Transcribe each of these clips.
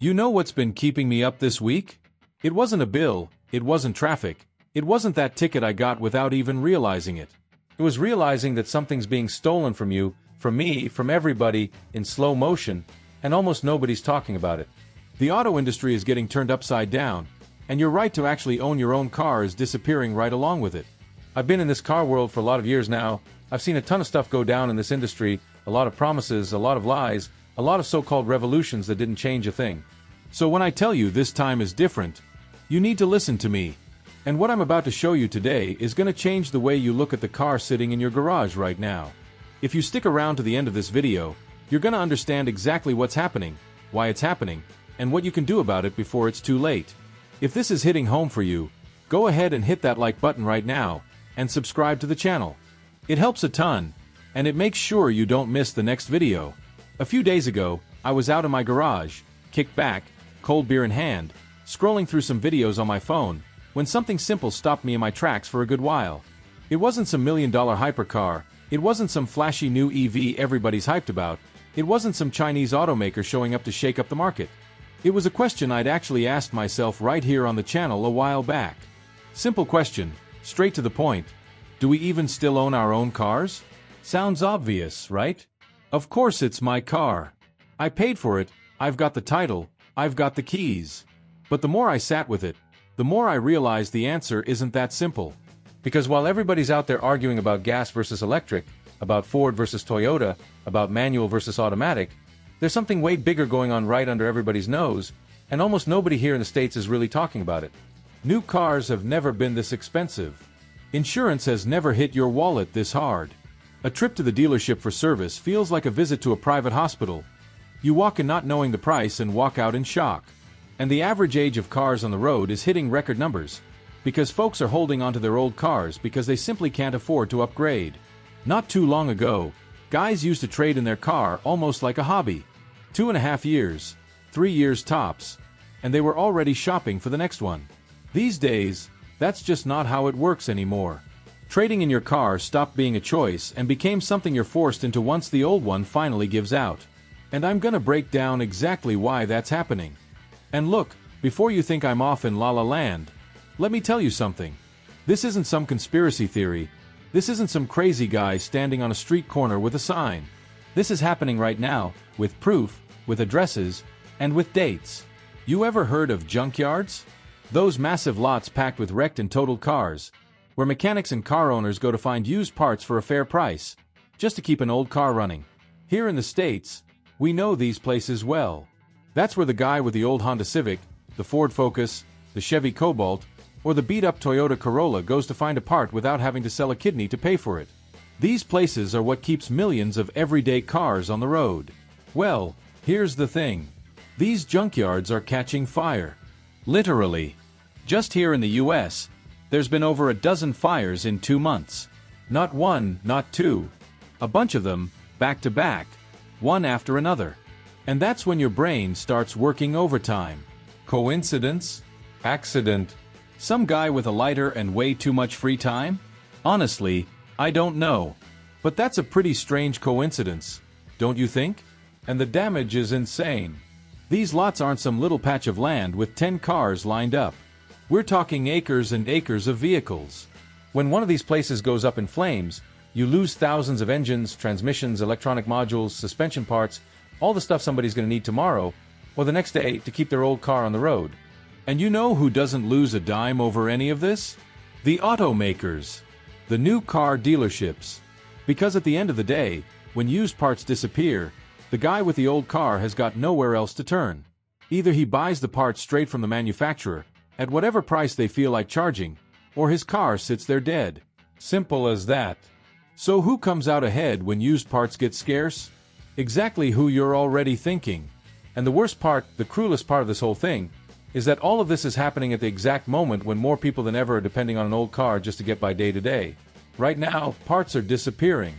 You know what's been keeping me up this week? It wasn't a bill, it wasn't traffic, it wasn't that ticket I got without even realizing it. It was realizing that something's being stolen from you, from me, from everybody, in slow motion, and almost nobody's talking about it. The auto industry is getting turned upside down, and your right to actually own your own car is disappearing right along with it. I've been in this car world for a lot of years now. I've seen a ton of stuff go down in this industry, a lot of promises, a lot of lies, a lot of so-called revolutions that didn't change a thing. So when I tell you this time is different, you need to listen to me. And what I'm about to show you today is going to change the way you look at the car sitting in your garage right now. If you stick around to the end of this video, you're going to understand exactly what's happening, why it's happening, and what you can do about it before it's too late. If this is hitting home for you, go ahead and hit that like button right now, and subscribe to the channel. It helps a ton, and it makes sure you don't miss the next video. A few days ago, I was out in my garage, kicked back, cold beer in hand, scrolling through some videos on my phone, when something simple stopped me in my tracks for a good while. It wasn't some million-dollar hypercar, it wasn't some flashy new EV everybody's hyped about, it wasn't some Chinese automaker showing up to shake up the market. It was a question I'd actually asked myself right here on the channel a while back. Simple question, straight to the point. Do we even still own our own cars? Sounds obvious, right? Of course it's my car. I paid for it, I've got the title, I've got the keys. But the more I sat with it, the more I realized the answer isn't that simple. Because while everybody's out there arguing about gas versus electric, about Ford versus Toyota, about manual versus automatic, there's something way bigger going on right under everybody's nose, and almost nobody here in the States is really talking about it. New cars have never been this expensive. Insurance has never hit your wallet this hard. A trip to the dealership for service feels like a visit to a private hospital. You walk in not knowing the price and walk out in shock. And the average age of cars on the road is hitting record numbers, because folks are holding onto their old cars because they simply can't afford to upgrade. Not too long ago, guys used to trade in their car almost like a hobby. 2.5 years, 3 years tops, and they were already shopping for the next one. These days, that's just not how it works anymore. Trading in your car stopped being a choice and became something you're forced into once the old one finally gives out. And I'm gonna break down exactly why that's happening. And look, before you think I'm off in La La Land, let me tell you something. This isn't some conspiracy theory. This isn't some crazy guy standing on a street corner with a sign. This is happening right now, with proof, with addresses, and with dates. You ever heard of junkyards? Those massive lots packed with wrecked and totaled cars, where mechanics and car owners go to find used parts for a fair price, just to keep an old car running. Here in the States, we know these places well. That's where the guy with the old Honda Civic, the Ford Focus, the Chevy Cobalt, or the beat-up Toyota Corolla goes to find a part without having to sell a kidney to pay for it. These places are what keeps millions of everyday cars on the road. Well, here's the thing. These junkyards are catching fire. Literally. Just here in the US, there's been over a dozen fires in 2 months. Not one, not two. A bunch of them, back to back, one after another. And that's when your brain starts working overtime. Coincidence? Accident? Some guy with a lighter and way too much free time? Honestly, I don't know. But that's a pretty strange coincidence, don't you think? And the damage is insane. These lots aren't some little patch of land with 10 cars lined up. We're talking acres and acres of vehicles. When one of these places goes up in flames, you lose thousands of engines, transmissions, electronic modules, suspension parts, all the stuff somebody's going to need tomorrow or the next day to keep their old car on the road. And you know who doesn't lose a dime over any of this? The automakers. The new car dealerships. Because at the end of the day, when used parts disappear, the guy with the old car has got nowhere else to turn. Either he buys the parts straight from the manufacturer, at whatever price they feel like charging, or his car sits there dead. Simple as that. So who comes out ahead when used parts get scarce? Exactly who you're already thinking. And the worst part, the cruelest part of this whole thing, is that all of this is happening at the exact moment when more people than ever are depending on an old car just to get by day to day. Right now, parts are disappearing.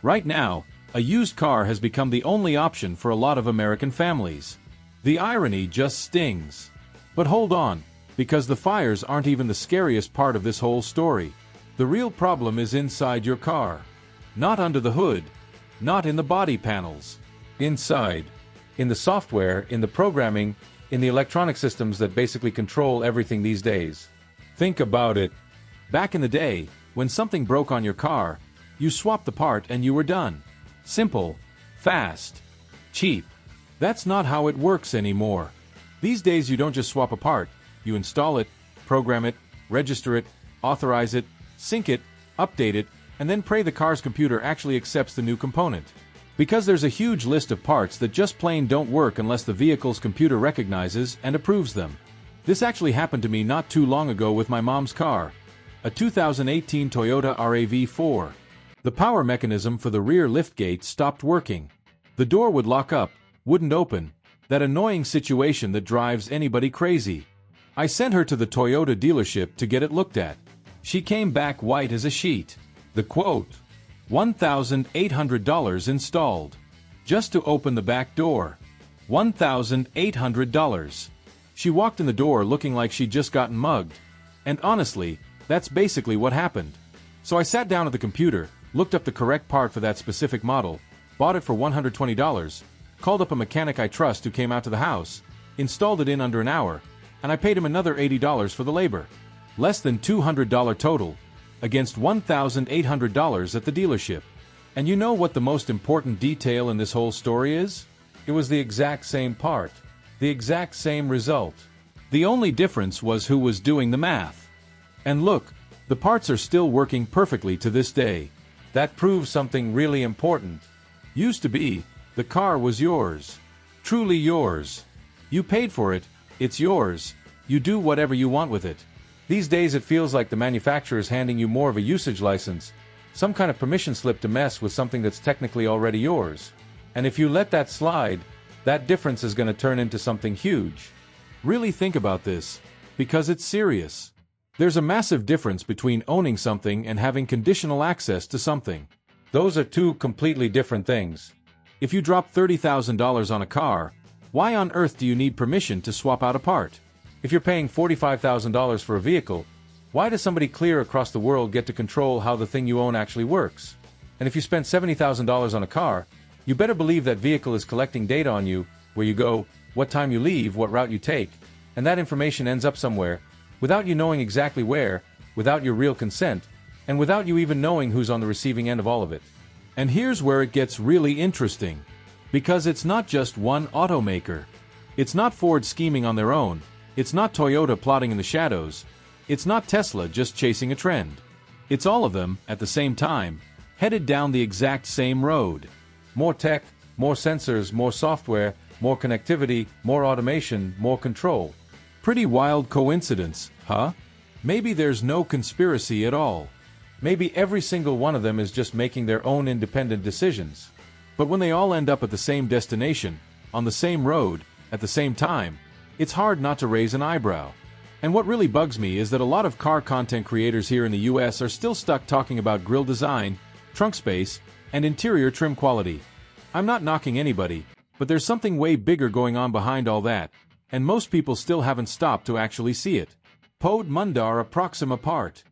Right now, a used car has become the only option for a lot of American families. The irony just stings. But hold on, because the fires aren't even the scariest part of this whole story. The real problem is inside your car. Not under the hood. Not in the body panels. Inside. In the software, in the programming, in the electronic systems that basically control everything these days. Think about it. Back in the day, when something broke on your car, you swapped the part and you were done. Simple, fast, cheap. That's not how it works anymore. These days you don't just swap a part, you install it, program it, register it, authorize it, sync it, update it, and then pray the car's computer actually accepts the new component. Because there's a huge list of parts that just plain don't work unless the vehicle's computer recognizes and approves them. This actually happened to me not too long ago with my mom's car, a 2018 Toyota RAV4. The power mechanism for the rear liftgate stopped working. The door would lock up, wouldn't open, that annoying situation that drives anybody crazy. I sent her to the Toyota dealership to get it looked at. She came back white as a sheet. The quote, $1,800 installed. Just to open the back door. $1,800. She walked in the door looking like she'd just gotten mugged. And honestly, that's basically what happened. So I sat down at the computer, looked up the correct part for that specific model, bought it for $120, called up a mechanic I trust who came out to the house, installed it in under an hour, and I paid him another $80 for the labor. Less than $200 total, against $1,800 at the dealership. And you know what the most important detail in this whole story is? It was the exact same part. The exact same result. The only difference was who was doing the math. And look, the parts are still working perfectly to this day. That proves something really important. Used to be, the car was yours. Truly yours. You paid for it, it's yours. You do whatever you want with it. These days it feels like the manufacturer is handing you more of a usage license, some kind of permission slip to mess with something that's technically already yours. And if you let that slide, that difference is going to turn into something huge. Really think about this, because it's serious. There's a massive difference between owning something and having conditional access to something. Those are two completely different things. If you drop $30,000 on a car, why on earth do you need permission to swap out a part? If you're paying $45,000 for a vehicle, why does somebody clear across the world get to control how the thing you own actually works? And if you spend $70,000 on a car, you better believe that vehicle is collecting data on you, where you go, what time you leave, what route you take, and that information ends up somewhere, without you knowing exactly where, without your real consent, and without you even knowing who's on the receiving end of all of it. And here's where it gets really interesting. Because it's not just one automaker. It's not Ford scheming on their own. It's not Toyota plotting in the shadows. It's not Tesla just chasing a trend. It's all of them, at the same time, headed down the exact same road. More tech, more sensors, more software, more connectivity, more automation, more control. Pretty wild coincidence, huh? Maybe there's no conspiracy at all. Maybe every single one of them is just making their own independent decisions. But when they all end up at the same destination, on the same road, at the same time, it's hard not to raise an eyebrow. And what really bugs me is that a lot of car content creators here in the US are still stuck talking about grille design, trunk space, and interior trim quality. I'm not knocking anybody, but there's something way bigger going on behind all that, and most people still haven't stopped to actually see it. Pod mundare proxima part.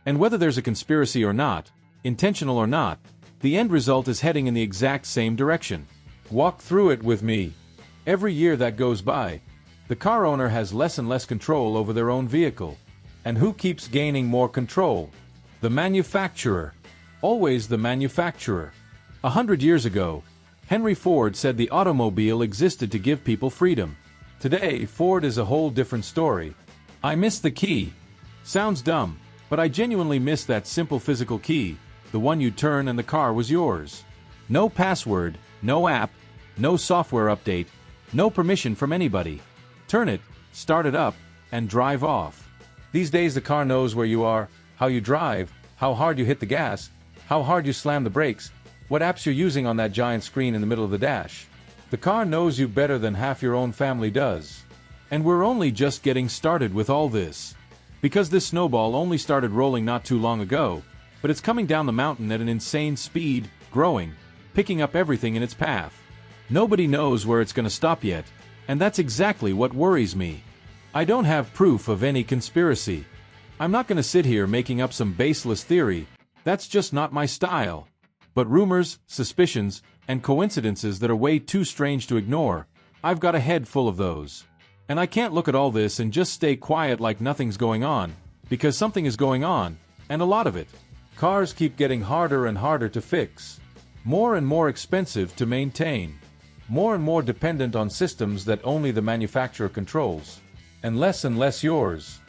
And whether there's a conspiracy or not, intentional or not, the end result is heading in the exact same direction. Walk through it with me. Every year that goes by, the car owner has less and less control over their own vehicle. And who keeps gaining more control? The manufacturer. Always the manufacturer. 100 years ago, Henry Ford said the automobile existed to give people freedom. Today, Ford is a whole different story. I miss the key. Sounds dumb, but I genuinely miss that simple physical key, the one you turn and the car was yours. No password, no app, no software update, no permission from anybody. Turn it, start it up, and drive off. These days the car knows where you are, how you drive, how hard you hit the gas, how hard you slam the brakes, what apps you're using on that giant screen in the middle of the dash. The car knows you better than half your own family does. And we're only just getting started with all this. Because this snowball only started rolling not too long ago, but it's coming down the mountain at an insane speed, growing, picking up everything in its path. Nobody knows where it's going to stop yet, and that's exactly what worries me. I don't have proof of any conspiracy. I'm not going to sit here making up some baseless theory. That's just not my style. But rumors, suspicions, and coincidences that are way too strange to ignore, I've got a head full of those. And I can't look at all this and just stay quiet like nothing's going on, because something is going on, and a lot of it. Cars keep getting harder and harder to fix, more and more expensive to maintain, more and more dependent on systems that only the manufacturer controls, and less yours.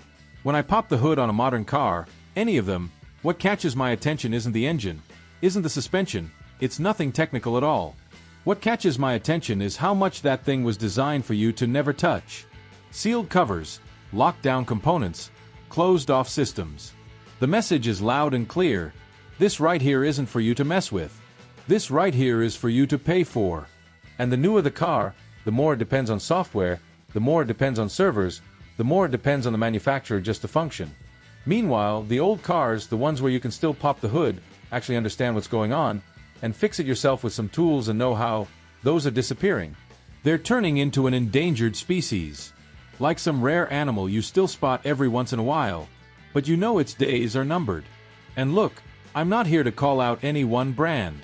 When I pop the hood on a modern car, any of them, what catches my attention isn't the engine, isn't the suspension, it's nothing technical at all. What catches my attention is how much that thing was designed for you to never touch. Sealed covers, locked down components, closed off systems. The message is loud and clear. This right here isn't for you to mess with. This right here is for you to pay for. And the newer the car, the more it depends on software, the more it depends on servers, the more it depends on the manufacturer just to function. Meanwhile, the old cars, the ones where you can still pop the hood, actually understand what's going on, and fix it yourself with some tools and know-how, those are disappearing. They're turning into an endangered species. Like some rare animal you still spot every once in a while, but you know its days are numbered. And look, I'm not here to call out any one brand.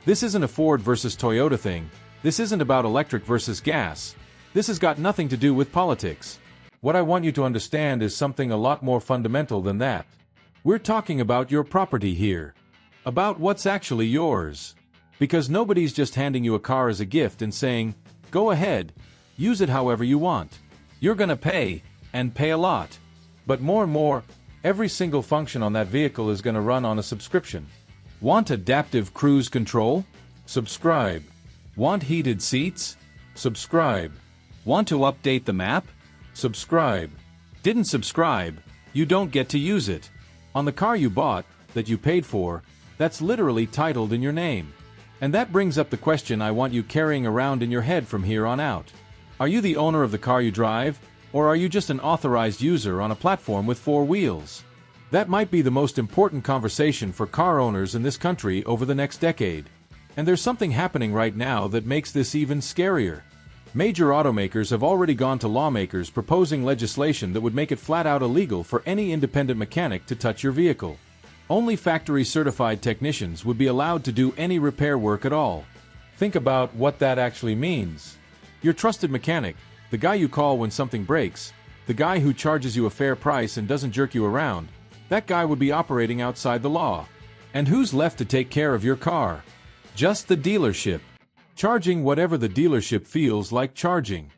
This isn't a Ford versus Toyota thing. This isn't about electric versus gas. This has got nothing to do with politics. What I want you to understand is something a lot more fundamental than that. We're talking about your property here. About what's actually yours. Because nobody's just handing you a car as a gift and saying, go ahead, use it however you want. You're gonna pay, and pay a lot. But more and more, every single function on that vehicle is gonna run on a subscription. Want adaptive cruise control? Subscribe. Want heated seats? Subscribe. Want to update the map? Subscribe. Didn't subscribe, you don't get to use it. On the car you bought, that you paid for, that's literally titled in your name. And that brings up the question I want you carrying around in your head from here on out. Are you the owner of the car you drive, or are you just an authorized user on a platform with 4 wheels? That might be the most important conversation for car owners in this country over the next decade. And there's something happening right now that makes this even scarier. Major automakers have already gone to lawmakers proposing legislation that would make it flat out illegal for any independent mechanic to touch your vehicle. Only factory-certified technicians would be allowed to do any repair work at all. Think about what that actually means. Your trusted mechanic, the guy you call when something breaks, the guy who charges you a fair price and doesn't jerk you around, that guy would be operating outside the law. And who's left to take care of your car? Just the dealership. Charging whatever the dealership feels like charging.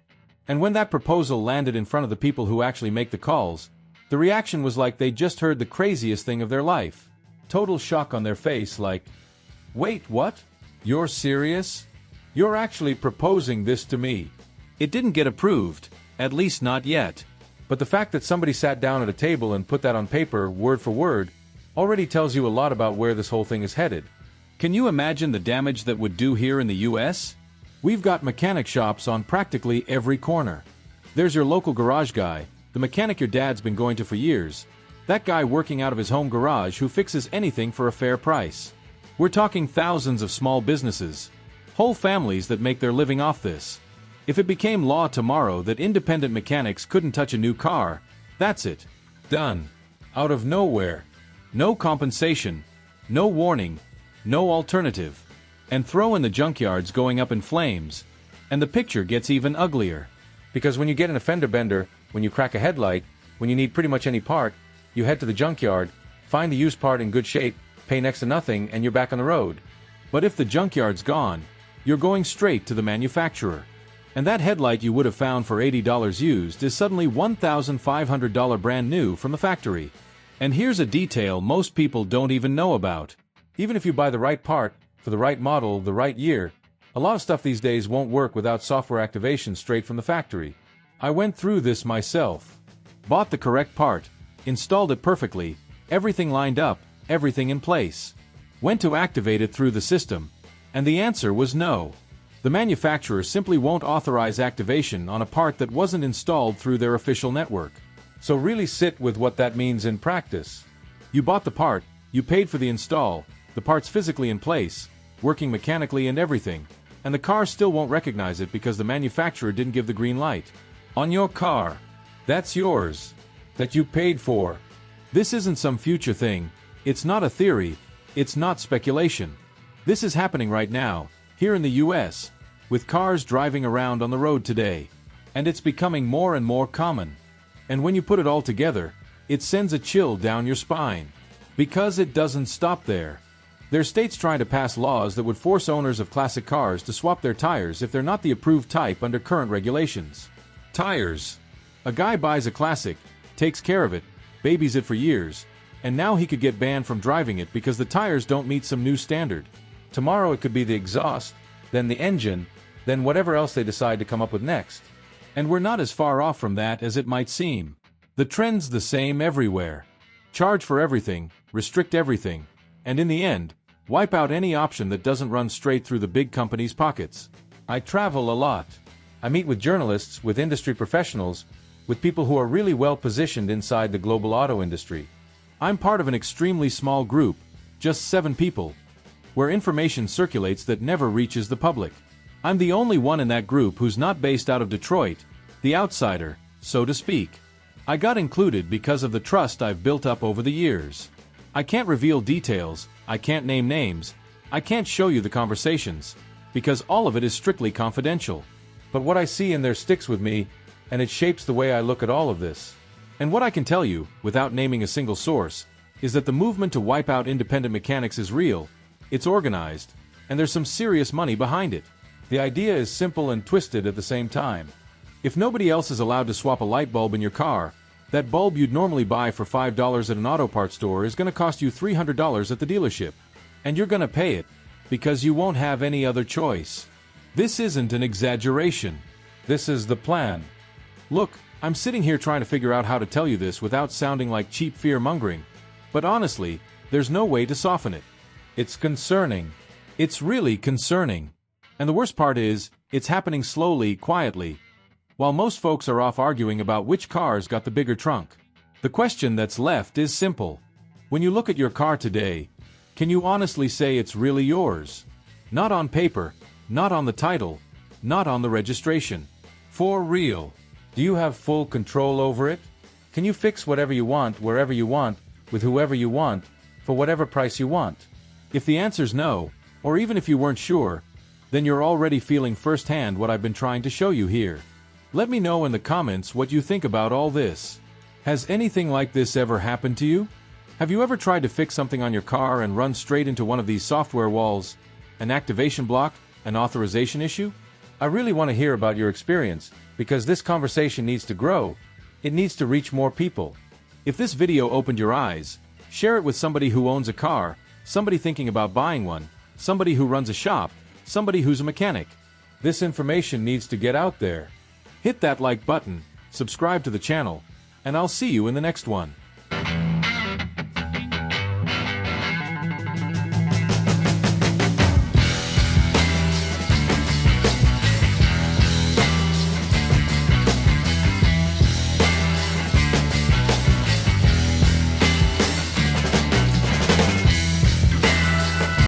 And when that proposal landed in front of the people who actually make the calls, the reaction was like they just heard the craziest thing of their life. Total shock on their face, like, wait, what? You're serious? You're actually proposing this to me? It didn't get approved, at least not yet. But the fact that somebody sat down at a table and put that on paper, word for word, already tells you a lot about where this whole thing is headed. Can you imagine the damage that would do here in the US? We've got mechanic shops on practically every corner. There's your local garage guy, the mechanic your dad's been going to for years, that guy working out of his home garage who fixes anything for a fair price. We're talking thousands of small businesses, whole families that make their living off this. If it became law tomorrow that independent mechanics couldn't touch a new car, that's it. Done. Out of nowhere. No compensation. No warning. No alternative. And throw in the junkyards going up in flames, and the picture gets even uglier. Because when you get in a fender bender, when you crack a headlight, when you need pretty much any part, you head to the junkyard, find the used part in good shape, pay next to nothing, and you're back on the road. But if the junkyard's gone, you're going straight to the manufacturer. And that headlight you would have found for $80 used is suddenly $1,500 brand new from the factory. And here's a detail most people don't even know about. Even if you buy the right part, for the right model, the right year, a lot of stuff these days won't work without software activation straight from the factory. I went through this myself. Bought the correct part, installed it perfectly, everything lined up, everything in place. Went to activate it through the system, and the answer was no. The manufacturer simply won't authorize activation on a part that wasn't installed through their official network. So really sit with what that means in practice. You bought the part, you paid for the install, the part's physically in place, working mechanically and everything, and the car still won't recognize it because the manufacturer didn't give the green light. On your car. That's yours. That you paid for. This isn't some future thing. It's not a theory. It's not speculation. This is happening right now, here in the US, with cars driving around on the road today. And it's becoming more and more common. And when you put it all together, it sends a chill down your spine. Because it doesn't stop there. There's states trying to pass laws that would force owners of classic cars to swap their tires if they're not the approved type under current regulations. Tires. A guy buys a classic, takes care of it, babies it for years, and now he could get banned from driving it because the tires don't meet some new standard. Tomorrow it could be the exhaust, then the engine, then whatever else they decide to come up with next. And we're not as far off from that as it might seem. The trend's the same everywhere. Charge for everything, restrict everything, and in the end, wipe out any option that doesn't run straight through the big companies' pockets. I travel a lot. I meet with journalists, with industry professionals, with people who are really well positioned inside the global auto industry. I'm part of an extremely small group, just 7 people, where information circulates that never reaches the public. I'm the only one in that group who's not based out of Detroit, the outsider, so to speak. I got included because of the trust I've built up over the years. I can't reveal details, I can't name names, I can't show you the conversations, because all of it is strictly confidential. But what I see in there sticks with me, and it shapes the way I look at all of this. And what I can tell you, without naming a single source, is that the movement to wipe out independent mechanics is real, it's organized, and there's some serious money behind it. The idea is simple and twisted at the same time. If nobody else is allowed to swap a light bulb in your car, that bulb you'd normally buy for $5 at an auto parts store is going to cost you $300 at the dealership. And you're going to pay it, because you won't have any other choice. This isn't an exaggeration. This is the plan. Look, I'm sitting here trying to figure out how to tell you this without sounding like cheap fear-mongering. But honestly, there's no way to soften it. It's concerning. It's really concerning. And the worst part is, it's happening slowly, quietly, while most folks are off arguing about which car's got the bigger trunk. The question that's left is simple. When you look at your car today, can you honestly say it's really yours? Not on paper, not on the title, not on the registration. For real. Do you have full control over it? Can you fix whatever you want, wherever you want, with whoever you want, for whatever price you want? If the answer's no, or even if you weren't sure, then you're already feeling firsthand what I've been trying to show you here. Let me know in the comments what you think about all this. Has anything like this ever happened to you? Have you ever tried to fix something on your car and run straight into one of these software walls? An activation block? An authorization issue? I really want to hear about your experience, because this conversation needs to grow. It needs to reach more people. If this video opened your eyes, share it with somebody who owns a car, somebody thinking about buying one, somebody who runs a shop, somebody who's a mechanic. This information needs to get out there. Hit that like button, subscribe to the channel, and I'll see you in the next one.